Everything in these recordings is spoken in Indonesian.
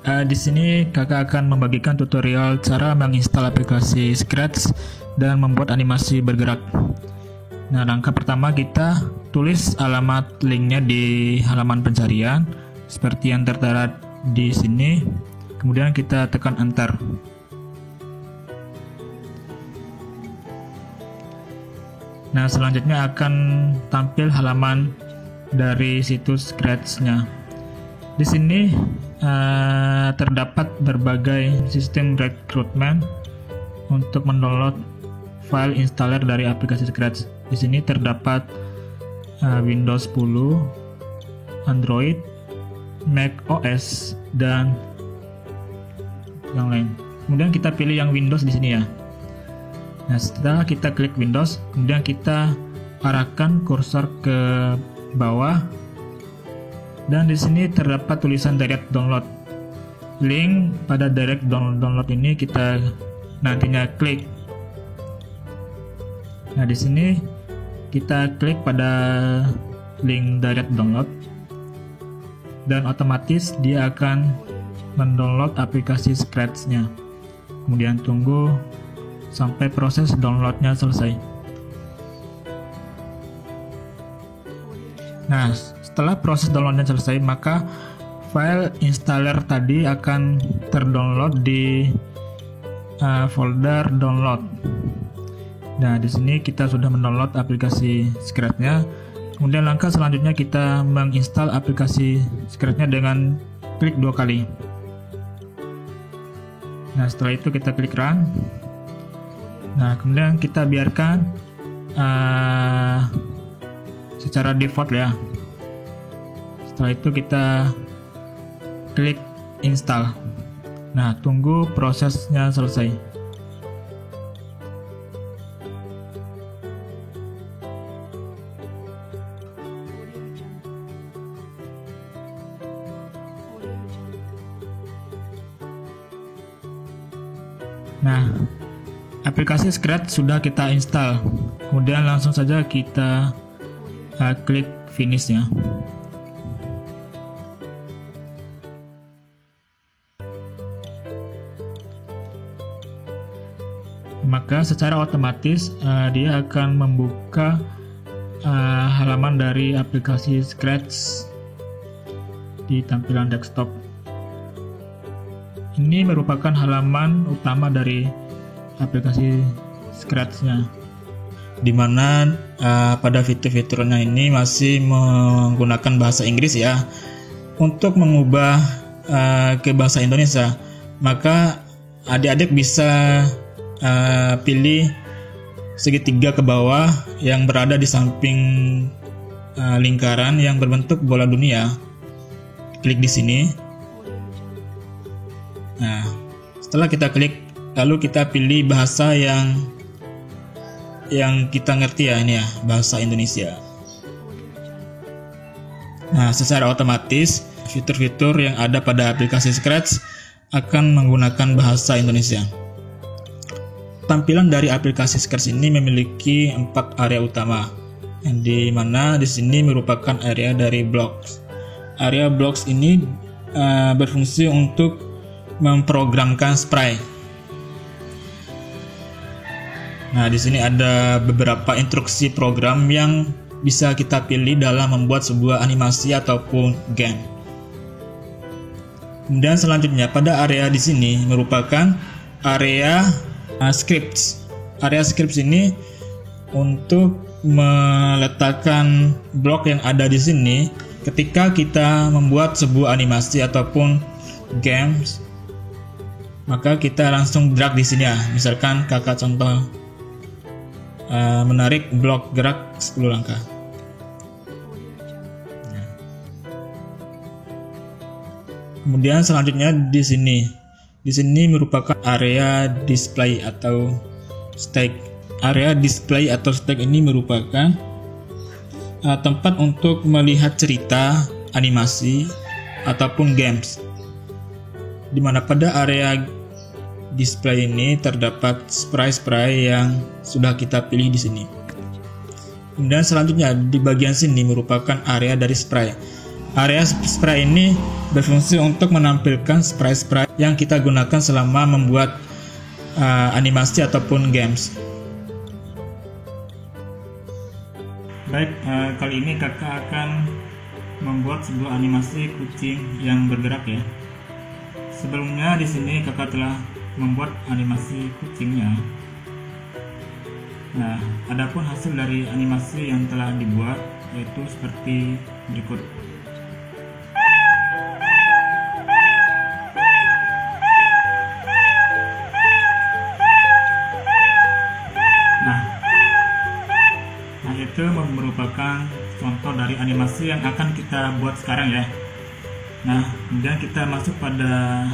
di sini kakak akan membagikan tutorial cara menginstal aplikasi Scratch dan membuat animasi bergerak. Nah, langkah pertama kita tulis alamat linknya di halaman pencarian seperti yang tertera di sini. Kemudian kita tekan enter. Nah, selanjutnya akan tampil halaman dari situs Scratch-nya. Di sini terdapat berbagai sistem rekrutmen untuk mendownload file installer dari aplikasi Scratch. Di sini terdapat Windows 10, Android, Mac OS, dan yang lain. Kemudian kita pilih yang Windows di sini ya. Nah, setelah kita klik Windows, kemudian kita arahkan kursor ke bawah, dan di sini terdapat tulisan direct download. Link pada direct download ini kita nantinya klik. Nah, di sini kita klik pada link direct download, dan otomatis dia akan mendownload aplikasi Scratch-nya. Kemudian tunggu sampai proses downloadnya selesai. Nah, setelah proses downloadnya selesai, maka file installer tadi akan terdownload di folder download. Nah, di sini kita sudah mendownload aplikasi Scratch-nya. Kemudian langkah selanjutnya kita menginstal aplikasi Scratch-nya dengan klik 2 kali. Nah, setelah itu kita klik run. Nah, kemudian kita biarkan secara default ya. Setelah itu kita klik install. Nah, tunggu prosesnya selesai. Nah, aplikasi Scratch sudah kita install. Kemudian langsung saja kita klik finish ya. Maka secara otomatis dia akan membuka halaman dari aplikasi Scratch di tampilan desktop. Ini merupakan halaman utama dari aplikasi Scratch-nya, di mana pada fitur-fiturnya ini masih menggunakan bahasa Inggris ya. Untuk mengubah ke bahasa Indonesia, maka adik-adik bisa pilih segitiga ke bawah yang berada di samping lingkaran yang berbentuk bola dunia. Klik di sini. Nah, setelah kita klik, lalu kita pilih bahasa yang kita ngerti ya, ini ya, bahasa Indonesia. Nah, secara otomatis fitur-fitur yang ada pada aplikasi Scratch akan menggunakan bahasa Indonesia. Tampilan dari aplikasi Scratch ini memiliki 4 area utama, yang di mana di sini merupakan area dari blocks. Area blocks ini berfungsi untuk memprogramkan sprite. Nah, di sini ada beberapa instruksi program yang bisa kita pilih dalam membuat sebuah animasi ataupun game. Kemudian selanjutnya pada area di sini merupakan area scripts. Area scripts ini untuk meletakkan blok yang ada di sini ketika kita membuat sebuah animasi ataupun games. Maka kita langsung drag di sini ya. Misalkan kakak contoh menarik blok gerak 10 langkah. Nah. Kemudian selanjutnya di sini. Di sini merupakan area display atau stack. Area display atau stack ini merupakan tempat untuk melihat cerita, animasi ataupun games. Di mana pada area display ini terdapat sprite-sprite yang sudah kita pilih di sini. Kemudian selanjutnya di bagian sini merupakan area dari sprite. Area spray ini berfungsi untuk menampilkan spray-spray yang kita gunakan selama membuat animasi ataupun games. Baik, kali ini kakak akan membuat sebuah animasi kucing yang bergerak ya. Sebelumnya di sini kakak telah membuat animasi kucingnya. Nah, adapun hasil dari animasi yang telah dibuat yaitu seperti berikut. Nah, itu merupakan contoh dari animasi yang akan kita buat sekarang ya. Nah, kemudian kita masuk pada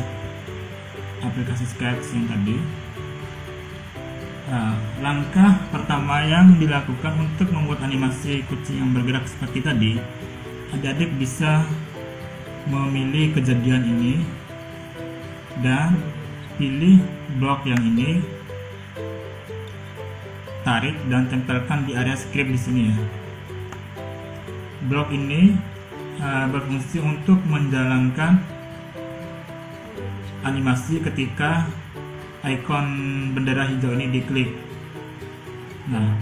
aplikasi Sketch yang tadi. Nah, langkah pertama yang dilakukan untuk membuat animasi kucing yang bergerak seperti tadi, adik-adik bisa memilih kejadian ini dan pilih blok yang ini, tarik dan tempelkan di area script di sini ya. Blok ini berfungsi untuk menjalankan animasi ketika ikon bendera hijau ini diklik. Nah,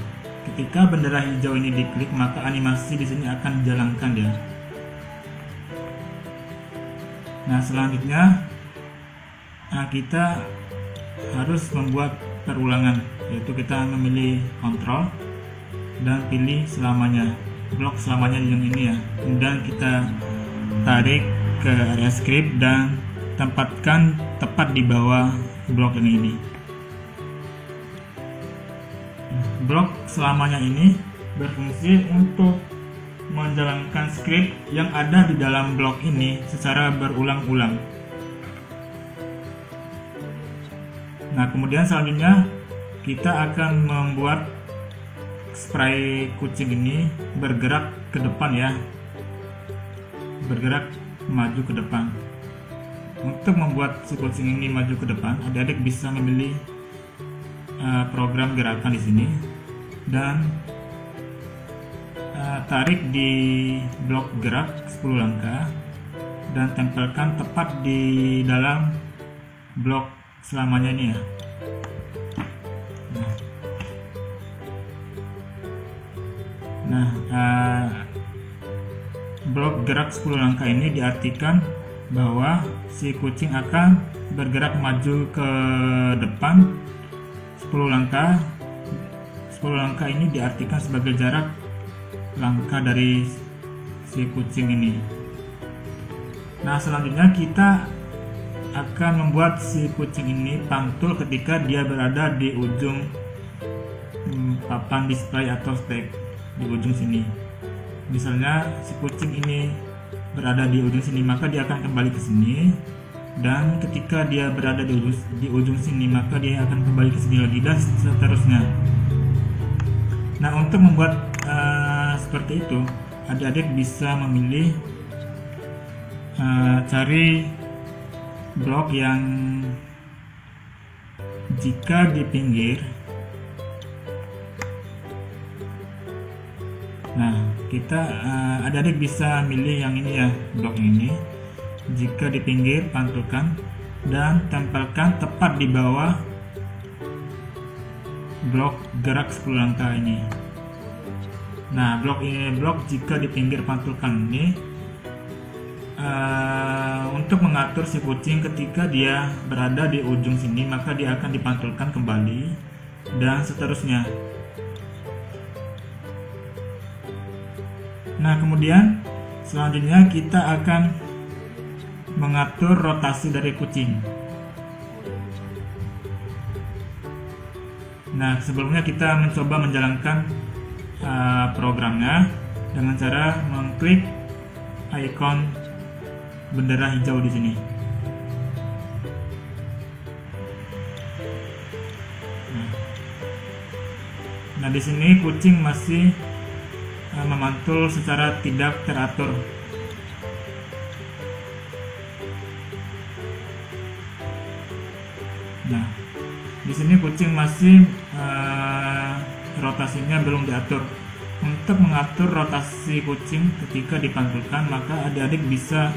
ketika bendera hijau ini diklik, maka animasi di sini akan dijalankan ya. Nah, selanjutnya kita harus membuat perulangan, yaitu kita memilih kontrol dan pilih selamanya, blok selamanya yang ini ya. Kemudian kita tarik ke area script dan tempatkan tepat di bawah blok yang ini. Blok selamanya ini berfungsi untuk menjalankan script yang ada di dalam blok ini secara berulang-ulang. Nah, kemudian selanjutnya kita akan membuat spray kucing ini bergerak ke depan ya, bergerak maju ke depan. Untuk membuat si kucing ini maju ke depan, adik-adik bisa memilih program gerakan di sini dan tarik di blok gerak 10 langkah dan tempelkan tepat di dalam blok selamanya ini ya. Nah, blok gerak 10 langkah ini diartikan bahwa si kucing akan bergerak maju ke depan 10 langkah. 10 langkah ini diartikan sebagai jarak langkah dari si kucing ini. Nah, selanjutnya kita akan membuat si kucing ini pantul ketika dia berada di ujung papan display atau stack di ujung sini. Misalnya si kucing ini berada di ujung sini, maka dia akan kembali ke sini, dan ketika dia berada di ujung sini, maka dia akan kembali ke sini lagi dan seterusnya. Nah, untuk membuat seperti itu, adik-adik bisa memilih cari blok yang jika di pinggir. Nah, kita adik-adik bisa milih yang ini ya, blok ini. Jika di pinggir, pantulkan dan tempelkan tepat di bawah blok gerak 10 langkah ini. Nah, blok jika di pinggir, pantulkan ini untuk mengatur si kucing ketika dia berada di ujung sini, maka dia akan dipantulkan kembali dan seterusnya. Nah, kemudian selanjutnya kita akan mengatur rotasi dari kucing. Nah, sebelumnya kita mencoba menjalankan programnya dengan cara mengklik ikon bendera hijau di sini. Nah, di sini kucing masih memantul secara tidak teratur. Nah, di sini kucing masih rotasinya belum diatur. Untuk mengatur rotasi kucing ketika dipantulkan, maka adik-adik bisa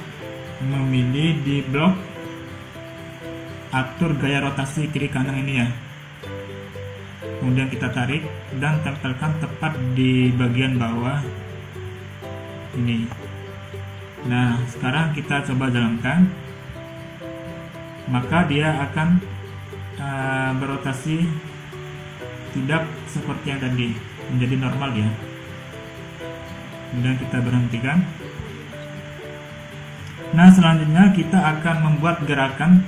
memilih di blok atur gaya rotasi kiri kanan ini ya. Kemudian kita tarik dan tempelkan tepat di bagian bawah ini. Nah, sekarang kita coba jalankan, maka dia akan berotasi tidak seperti yang tadi, menjadi normal ya. Kemudian kita berhentikan. Nah, selanjutnya kita akan membuat gerakan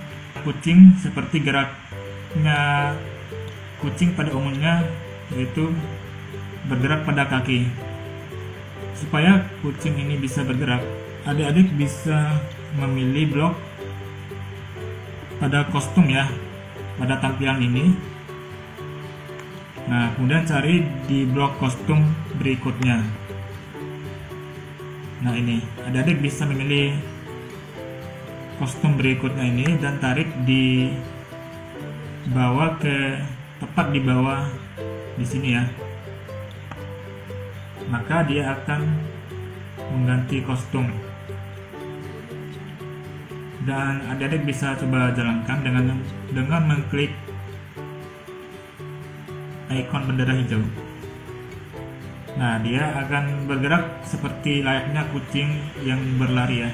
kucing seperti geraknya kucing pada umumnya, yaitu bergerak pada kaki. Supaya kucing ini bisa bergerak, adik-adik bisa memilih blok pada kostum ya, pada tampilan ini. Nah, kemudian cari di blok kostum berikutnya. Nah, ini adik-adik bisa memilih kostum berikutnya ini dan tarik di bawah ke tepat di bawah di sini ya. Maka dia akan mengganti kostum. Dan adik-adik bisa coba jalankan dengan mengklik ikon bendera hijau. Nah, dia akan bergerak seperti layaknya kucing yang berlari ya.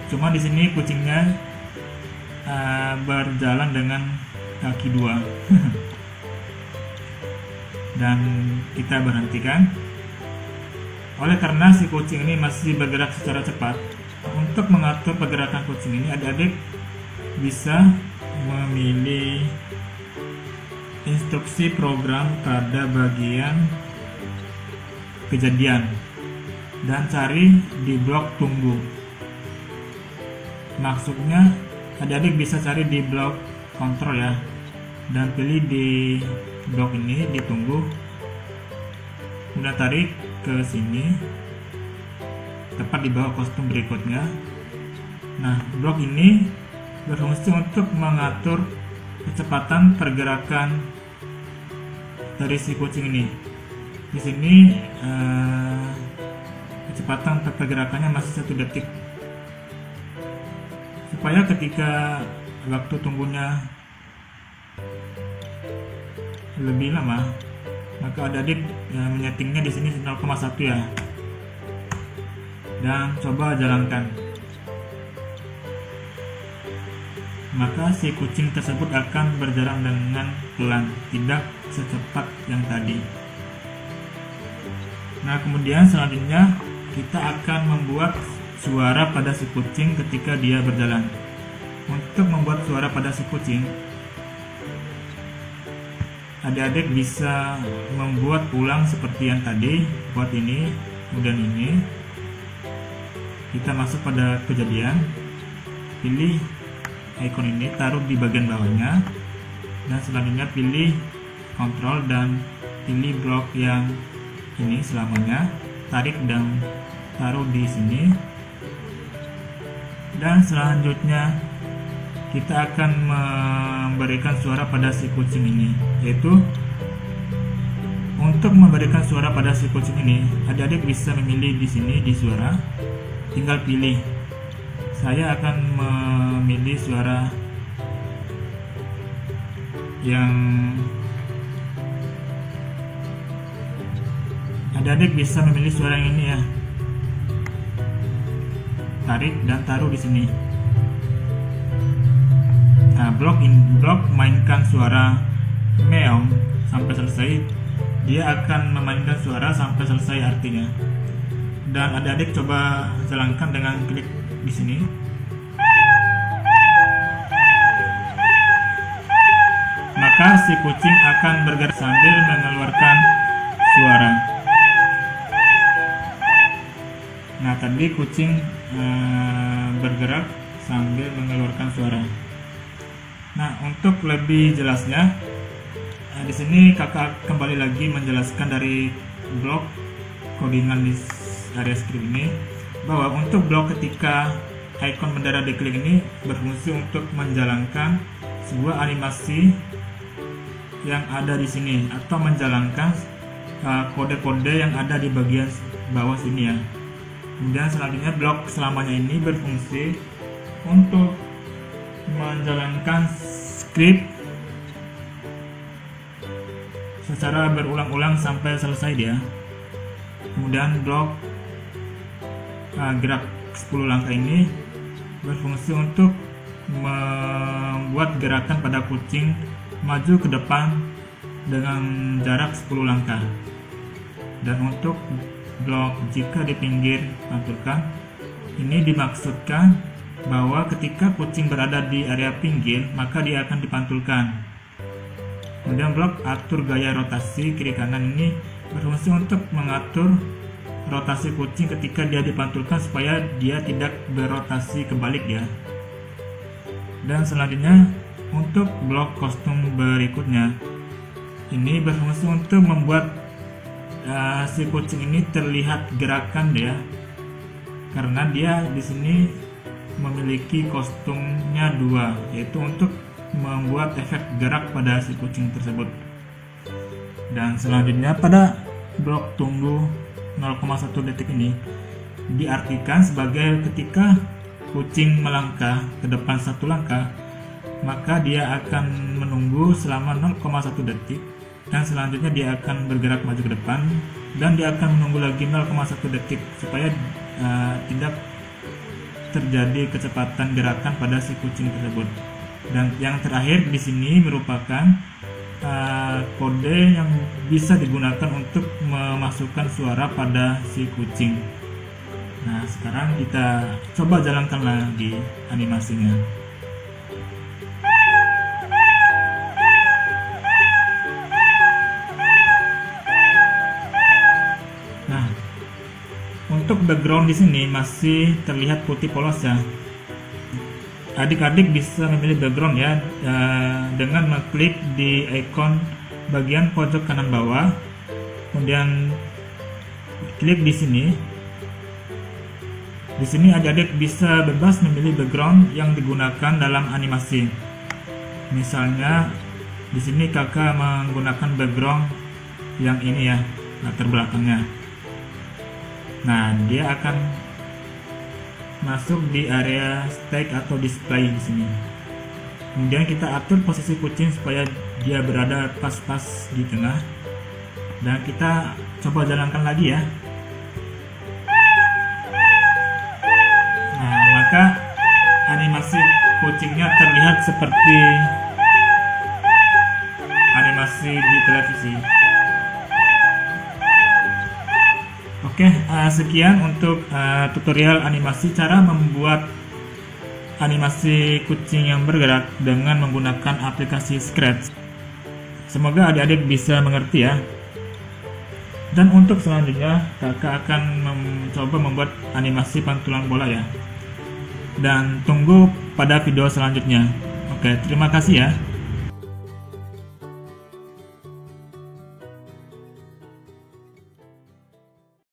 Cuma di sini kucingnya berjalan dengan kaki dua. Dan kita berhentikan. Oleh karena si kucing ini masih bergerak secara cepat, untuk mengatur pergerakan kucing ini adik-adik bisa memilih instruksi program pada bagian kejadian dan cari di blok tunggu. Maksudnya adik-adik bisa cari di blok kontrol ya, dan pilih di blok ini ditunggu, kemudian tarik ke sini tepat di bawah kostum berikutnya. Nah, blok ini berfungsi untuk mengatur kecepatan pergerakan dari si kucing ini. Di sini kecepatan pergerakannya masih 1 detik, supaya ketika waktu tunggunya lebih lama, maka adik-adik menyetingnya di sini 0,1 ya. Dan coba jalankan, maka si kucing tersebut akan berjalan dengan pelan, tidak secepat yang tadi. Nah, kemudian selanjutnya kita akan membuat suara pada si kucing ketika dia berjalan. Untuk membuat suara pada si kucing, adik-adik bisa membuat ulang seperti yang tadi. Buat ini, kemudian ini. Kita masuk pada kejadian, pilih ikon ini, taruh di bagian bawahnya, dan selanjutnya pilih kontrol dan pilih blok yang ini selamanya, tarik dan taruh di sini. Dan selanjutnya kita akan memberikan suara pada si kucing ini, yaitu untuk memberikan suara pada si kucing ini, adik-adik bisa memilih di sini di suara, tinggal pilih. Saya akan memilih suara yang adik-adik bisa memilih suara yang ini ya. Tarik dan taruh di sini. Nah, blok mainkan suara meong sampai selesai. Dia akan memainkan suara sampai selesai artinya. Dan adik-adik coba jalankan dengan klik di sini. Maka si kucing akan bergerak sambil mengeluarkan suara. Nah, tadi kucing bergerak sambil mengeluarkan suara. Nah, untuk lebih jelasnya, di sini kakak kembali lagi menjelaskan dari blok codingan di area script ini, bahwa untuk blok ketika ikon bendera diklik ini berfungsi untuk menjalankan sebuah animasi yang ada di sini, atau menjalankan kode-kode yang ada di bagian bawah sini ya. Kemudian selanjutnya blok selamanya ini berfungsi untuk menjalankan script secara berulang-ulang sampai selesai dia. Kemudian blok gerak 10 langkah ini berfungsi untuk membuat gerakan pada kucing maju ke depan dengan jarak 10 langkah. Dan untuk blok jika di pinggir pantulkan, ini dimaksudkan bahwa ketika kucing berada di area pinggir maka dia akan dipantulkan. Kemudian blok atur gaya rotasi kiri kanan ini berfungsi untuk mengatur rotasi kucing ketika dia dipantulkan supaya dia tidak berotasi kebalik ya. Dan selanjutnya untuk blok kostum berikutnya, ini berfungsi untuk membuat si kucing ini terlihat gerakan dia, karena dia di sini memiliki kostumnya 2, yaitu untuk membuat efek gerak pada si kucing tersebut. Dan selanjutnya pada blok tunggu 0,1 detik ini diartikan sebagai ketika kucing melangkah ke depan 1 langkah, maka dia akan menunggu selama 0,1 detik dan selanjutnya dia akan bergerak maju ke depan dan dia akan menunggu lagi 0,1 detik supaya tidak terjadi kecepatan gerakan pada si kucing tersebut. Dan yang terakhir di sini merupakan kode yang bisa digunakan untuk memasukkan suara pada si kucing. Nah, sekarang kita coba jalankan lagi animasinya. Nah, untuk background di sini masih terlihat putih polos ya. Adik-adik bisa memilih background ya dengan mengklik di ikon bagian pojok kanan bawah, kemudian klik di sini. Di sini adik-adik bisa bebas memilih background yang digunakan dalam animasi. Misalnya di sini kakak menggunakan background yang ini ya, latar belakangnya. Nah, dia akan masuk di area stack atau display di sini. Kemudian kita atur posisi kucing supaya dia berada pas-pas di tengah. Dan kita coba jalankan lagi ya. Nah, maka animasi kucingnya terlihat seperti animasi di televisi. Oke, sekian untuk tutorial animasi cara membuat animasi kucing yang bergerak dengan menggunakan aplikasi Scratch. Semoga adik-adik bisa mengerti ya. Dan untuk selanjutnya kakak akan mencoba membuat animasi pantulan bola ya. Dan tunggu pada video selanjutnya. Oke, terima kasih ya.